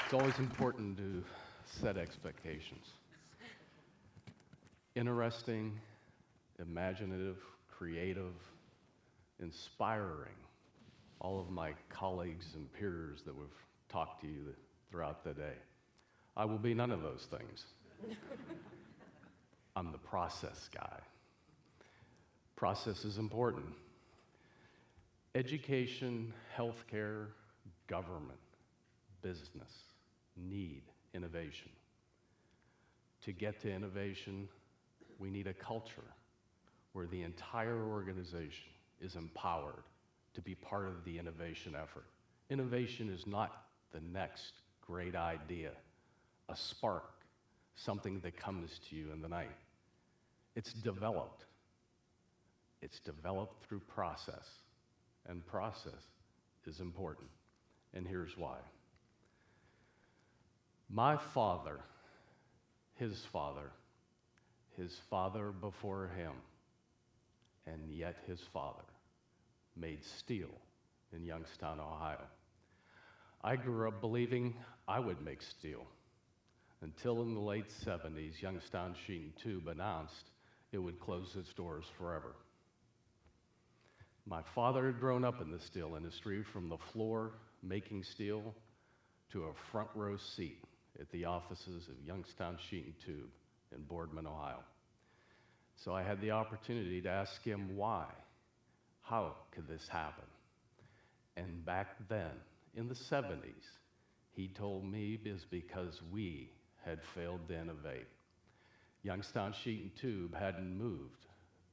It's always important to set expectations. Interesting, imaginative, creative, inspiring. All of my colleagues and peers that we've talked to you throughout the day. I will be none of those things. I'm the process guy. Process is important. Education, healthcare, government, business need innovation. To get to innovation, we need a culture where the entire organization is empowered to be part of the innovation effort. Innovation is not the next great idea, a spark, something that comes to you in the night. It's developed. It's developed through process, and process is important, and here's why. My father, his father before him, and yet his father made steel in Youngstown, Ohio. I grew up believing I would make steel until in the late 70s, Youngstown Sheet and Tube announced it would close its doors forever. My father had grown up in the steel industry, from the floor making steel to a front row seat at the offices of Youngstown Sheet and Tube in Boardman, Ohio. So I had the opportunity to ask him why. How could this happen? And back then, in the 70s, he told me it was because we had failed to innovate. Youngstown Sheet and Tube hadn't moved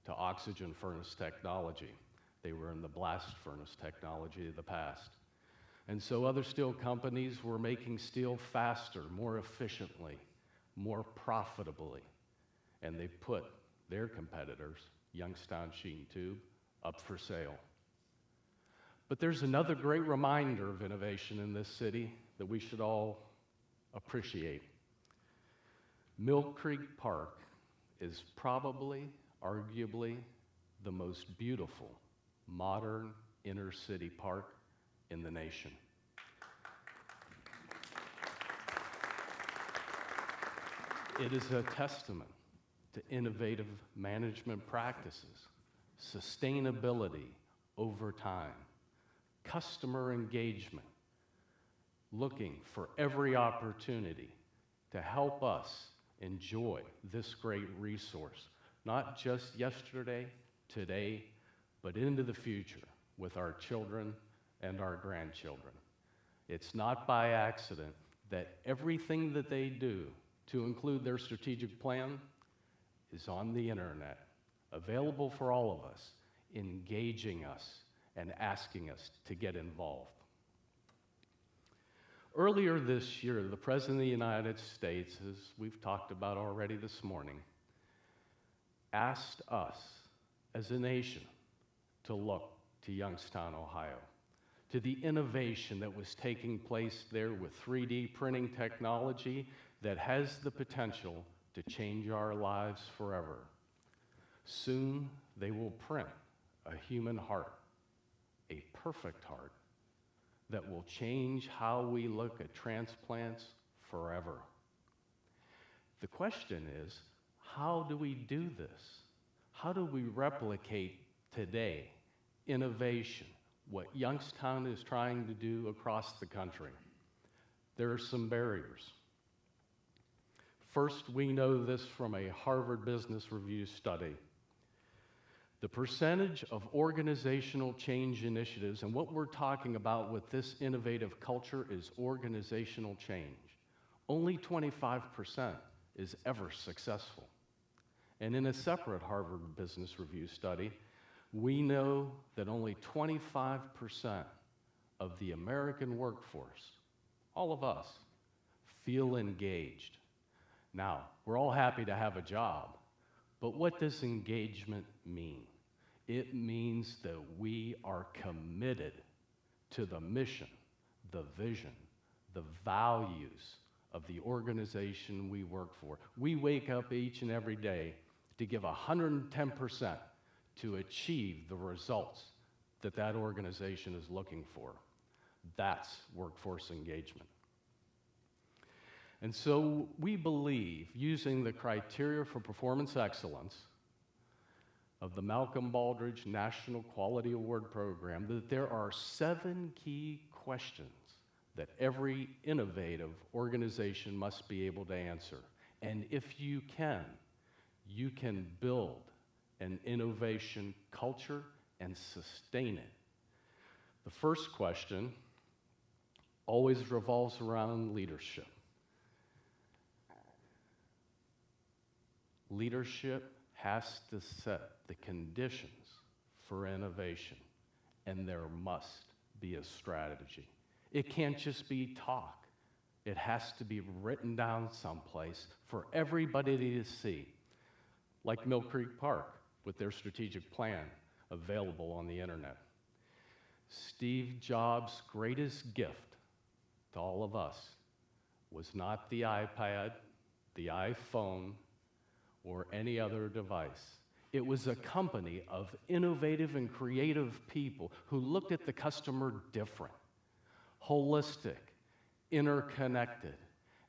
to oxygen furnace technology. They were in the blast furnace technology of the past. And so other steel companies were making steel faster, more efficiently, more profitably. And they put their competitors, Youngstown Sheet and Tube, up for sale. But there's another great reminder of innovation in this city that we should all appreciate. Mill Creek Park is probably, arguably, the most beautiful modern inner city park in the nation. It is a testament to innovative management practices, sustainability over time, customer engagement, looking for every opportunity to help us enjoy this great resource, not just yesterday, today, but into the future with our children and our grandchildren. It's not by accident that everything that they do, to include their strategic plan, is on the internet, available for all of us, engaging us and asking us to get involved. Earlier this year, the President of the United States, as we've talked about already this morning, asked us as a nation to look to Youngstown, Ohio, to the innovation that was taking place there with 3D printing technology that has the potential to change our lives forever. Soon, they will print a human heart, a perfect heart, that will change how we look at transplants forever. The question is, how do we do this? How do we replicate today innovation, what Youngstown is trying to do across the country? There are some barriers. First, we know this from a Harvard Business Review study. The percentage of organizational change initiatives, and what we're talking about with this innovative culture is organizational change. Only 25% is ever successful. And in a separate Harvard Business Review study, we know that only 25% of the American workforce, all of us, feel engaged. Now, we're all happy to have a job, but what does engagement mean? It means that we are committed to the mission, the vision, the values of the organization we work for. We wake up each and every day to give 110% to achieve the results that that organization is looking for. That's workforce engagement. And so we believe, using the criteria for performance excellence of the Malcolm Baldrige National Quality Award Program, that there are 7 key questions that every innovative organization must be able to answer. And if you can build an innovation culture and sustain it. The first question always revolves around leadership. Leadership has to set the conditions for innovation, and there must be a strategy. It can't just be talk. It has to be written down someplace for everybody to see, like Mill Creek Park with their strategic plan available on the internet. Steve Jobs' greatest gift to all of us was not the iPad, the iPhone, or any other device. It was a company of innovative and creative people who looked at the customer different, holistic, interconnected,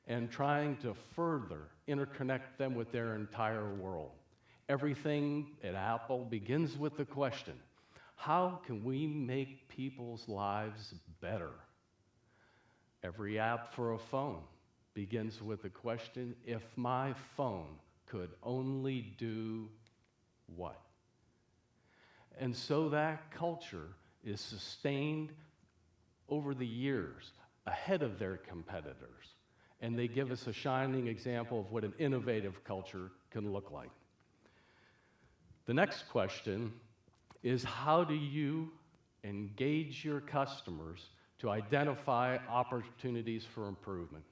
and trying to further interconnect them with their entire world. Everything at Apple begins with the question, how can we make people's lives better? Every app for a phone begins with the question, if my phone could only do what? And so that culture is sustained over the years ahead of their competitors. And they give us a shining example of what an innovative culture can look like. The next question is, how do you engage your customers to identify opportunities for improvement?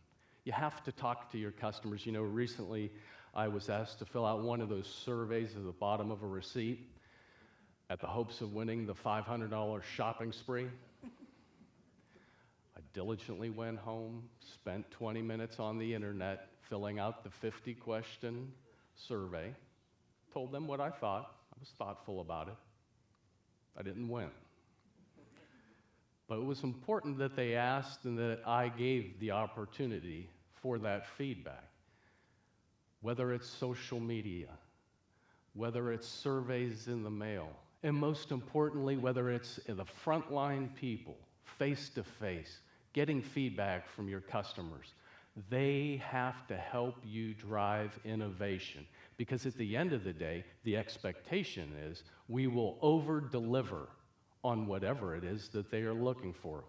You have to talk to your customers. You know, recently I was asked to fill out one of those surveys at the bottom of a receipt at the hopes of winning the $500 shopping spree. I diligently went home, spent 20 minutes on the internet filling out the 50-question survey, told them what I thought. I was thoughtful about it. I didn't win. But it was important that they asked and that I gave the opportunity for that feedback. Whether it's social media, whether it's surveys in the mail, and most importantly, whether it's the frontline people, face-to-face, getting feedback from your customers. They have to help you drive innovation, because at the end of the day, the expectation is we will over-deliver on whatever it is that they are looking for.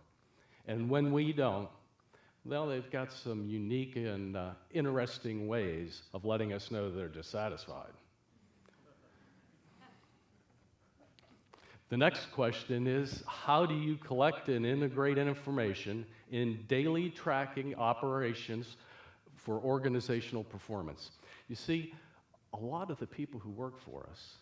And when we don't, well, they've got some unique and interesting ways of letting us know they're dissatisfied. The next question is, how do you collect and integrate information in daily tracking operations for organizational performance? You see, a lot of the people who work for us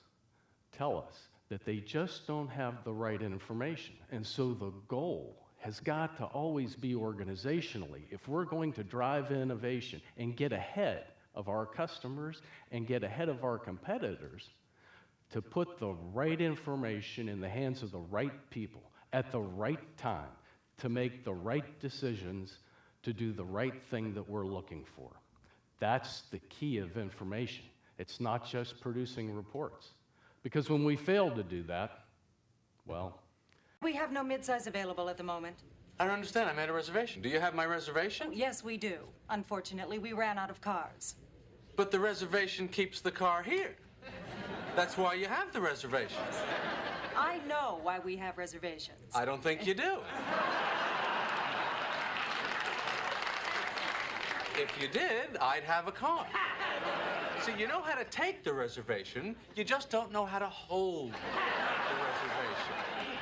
tell us that they just don't have the right information. And so the goal has got to always be organizationally. If we're going to drive innovation and get ahead of our customers and get ahead of our competitors, to put the right information in the hands of the right people at the right time to make the right decisions to do the right thing that we're looking for. That's the key of information. It's not just producing reports. Because when we fail to do that, well... We have no midsize available at the moment. I don't understand. I made a reservation. Do you have my reservation? Yes, we do. Unfortunately, we ran out of cars. But the reservation keeps the car here. That's why you have the reservations. I know why we have reservations. I don't think you do. If you did, I'd have a car. See, you know how to take the reservation, you just don't know how to hold the reservation.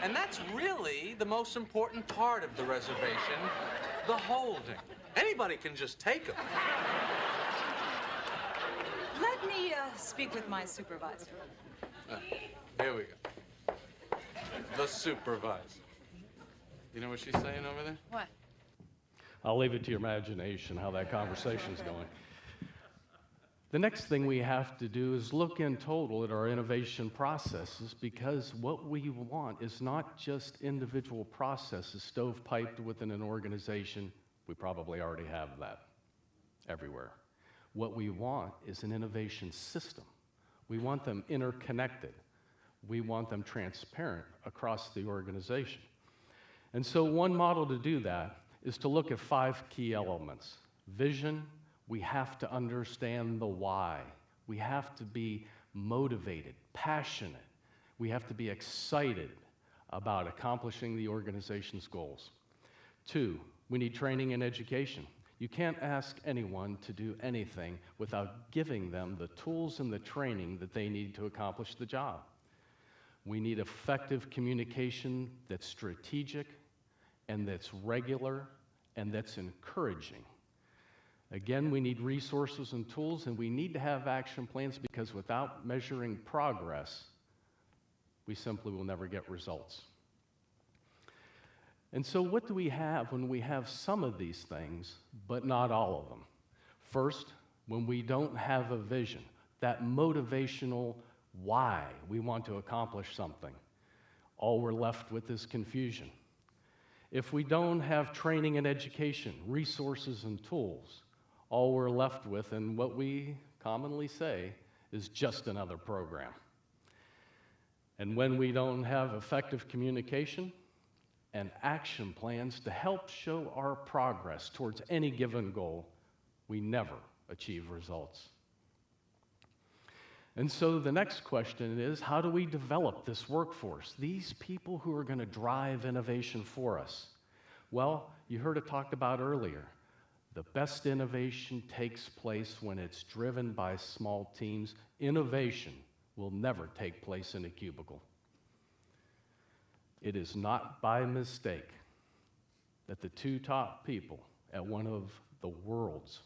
And that's really the most important part of the reservation, the holding. Anybody can just take them. Let me speak with my supervisor. Here we go. The supervisor. You know what she's saying over there? What? I'll leave it to your imagination how that conversation's going. The next thing we have to do is look in total at our innovation processes, because what we want is not just individual processes stovepiped within an organization. We probably already have that. everywhere. What we want is an innovation system. We want them interconnected. We want them transparent across the organization. And so one model to do that is to look at 5 key elements. Vision, we have to understand the why. We have to be motivated, passionate. We have to be excited about accomplishing the organization's goals. 2, we need training and education. You can't ask anyone to do anything without giving them the tools and the training that they need to accomplish the job. We need effective communication that's strategic and that's regular and that's encouraging. Again, we need resources and tools, and we need to have action plans, because without measuring progress, we simply will never get results. And so what do we have when we have some of these things, but not all of them? First, when we don't have a vision, that motivational why we want to accomplish something, all we're left with is confusion. If we don't have training and education, resources and tools, all we're left with, and what we commonly say, is just another program. And when we don't have effective communication and action plans to help show our progress towards any given goal, we never achieve results. And so the next question is, how do we develop this workforce, these people who are going to drive innovation for us? Well, you heard it talked about earlier. The best innovation takes place when it's driven by small teams. Innovation will never take place in a cubicle. It is not by mistake that the 2 top people at one of the world's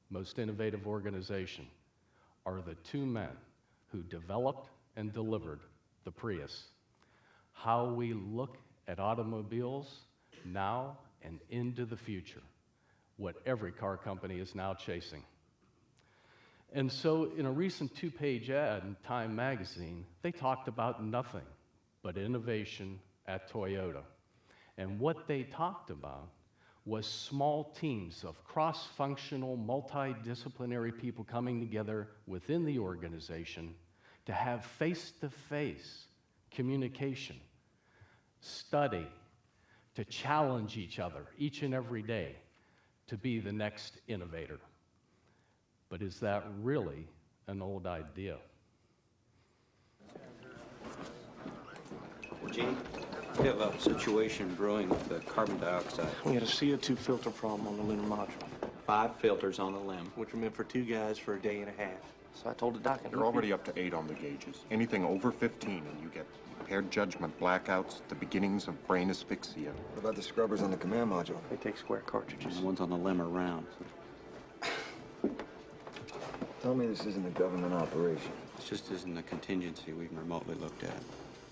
most innovative organizations are the 2 men who developed and delivered the Prius. How we look at automobiles now and into the future, what every car company is now chasing. And so in a recent 2-page ad in Time magazine, they talked about nothing but innovation at Toyota. And what they talked about was small teams of cross-functional, multidisciplinary people coming together within the organization to have face-to-face communication, study, to challenge each other each and every day to be the next innovator. But is that really an old idea? Gene, we have a situation brewing with the carbon dioxide. We had a CO2 filter problem on the lunar module. 5 filters on the limb. Which were meant for 2 guys for a day and a half. So I told the doc, You're already up to 8 on the gauges. Anything over 15 and you get impaired judgment, blackouts, the beginnings of brain asphyxia. What about the scrubbers on the command module? They take square cartridges. The ones on the limb are round. Tell me this isn't a government operation. This just isn't a contingency we've remotely looked at.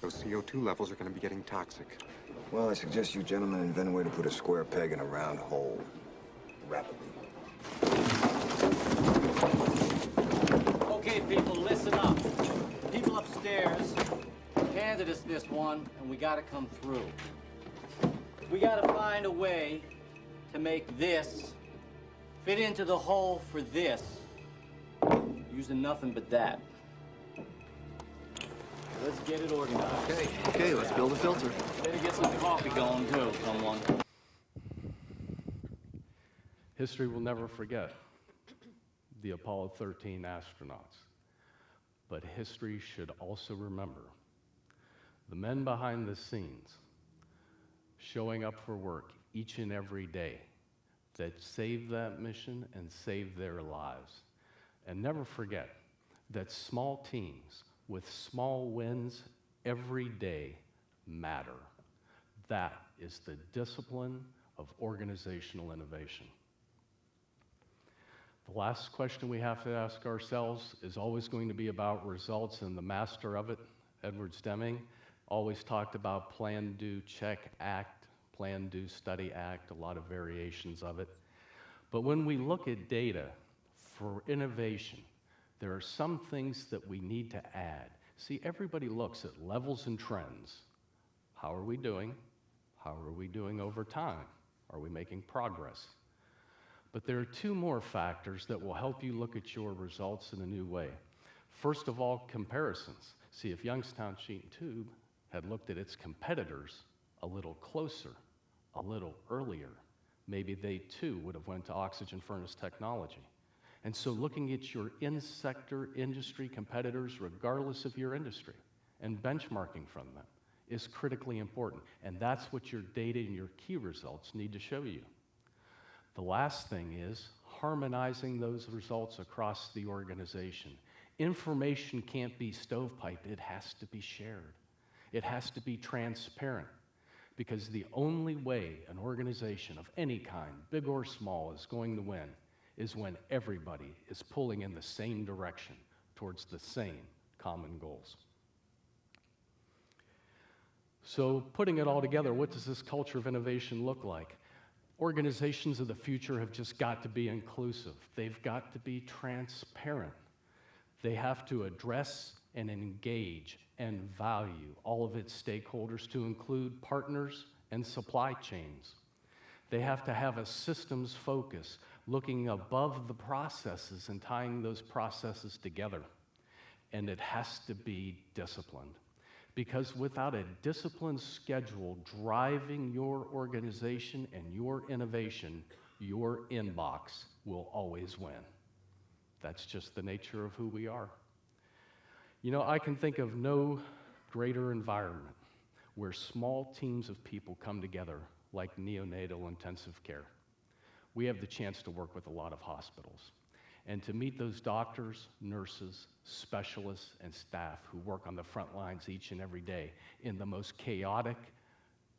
Those CO2 levels are going to be getting toxic. Well, I suggest you gentlemen invent a way to put a square peg in a round hole. Rapidly. Okay, people, listen up. People upstairs handed us this one, and we gotta come through. We gotta find a way to make this fit into the hole for this, using nothing but that. Let's get it organized. Okay, let's build a filter. Better get some coffee going, too, someone. History will never forget the Apollo 13 astronauts, but history should also remember the men behind the scenes showing up for work each and every day that saved that mission and saved their lives. And never forget that small teams with small wins every day matter. That is the discipline of organizational innovation. The last question we have to ask ourselves is always going to be about results, and the master of it, Edward Deming, always talked about plan, do, check, act, plan, do, study, act, a lot of variations of it. But when we look at data for innovation, there are some things that we need to add. See, everybody looks at levels and trends. How are we doing? How are we doing over time? Are we making progress? But there are two more factors that will help you look at your results in a new way. First of all, comparisons. See, if Youngstown Sheet and Tube had looked at its competitors a little closer, a little earlier, maybe they too would have went to oxygen furnace technology. And so looking at your in-sector industry competitors, regardless of your industry, and benchmarking from them is critically important. And that's what your data and your key results need to show you. The last thing is harmonizing those results across the organization. Information can't be stovepiped, it has to be shared. It has to be transparent, because the only way an organization of any kind, big or small, is going to win is when everybody is pulling in the same direction towards the same common goals. So putting it all together, what does this culture of innovation look like? Organizations of the future have just got to be inclusive. They've got to be transparent. They have to address and engage and value all of its stakeholders, to include partners and supply chains. They have to have a systems focus, looking above the processes and tying those processes together. And it has to be disciplined. Because without a disciplined schedule driving your organization and your innovation, your inbox will always win. That's just the nature of who we are. You know, I can think of no greater environment where small teams of people come together like neonatal intensive care. We have the chance to work with a lot of hospitals and to meet those doctors, nurses, specialists, and staff who work on the front lines each and every day in the most chaotic,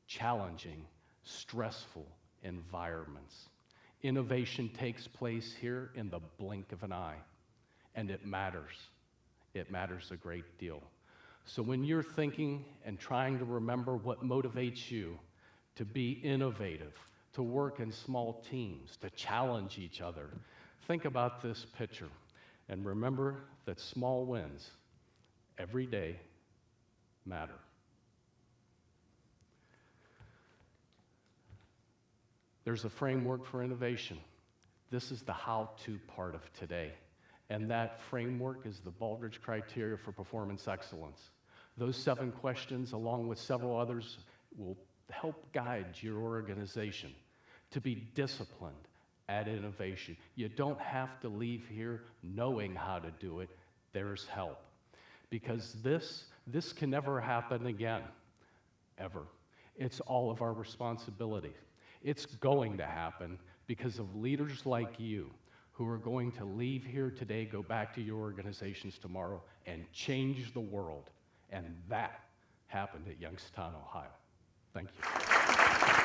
challenging, stressful environments. Innovation takes place here in the blink of an eye, and it matters. It matters a great deal. So when you're thinking and trying to remember what motivates you to be innovative, to work in small teams, to challenge each other, think about this picture and remember that small wins every day matter. There's a framework for innovation. This is the how-to part of today. And that framework is the Baldrige criteria for performance excellence. Those 7 questions, along with several others, will help guide your organization to be disciplined at innovation. You don't have to leave here knowing how to do it. There's help. Because this can never happen again, ever. It's all of our responsibility. It's going to happen because of leaders like you who are going to leave here today, go back to your organizations tomorrow, and change the world. And that happened at Youngstown, Ohio. Thank you.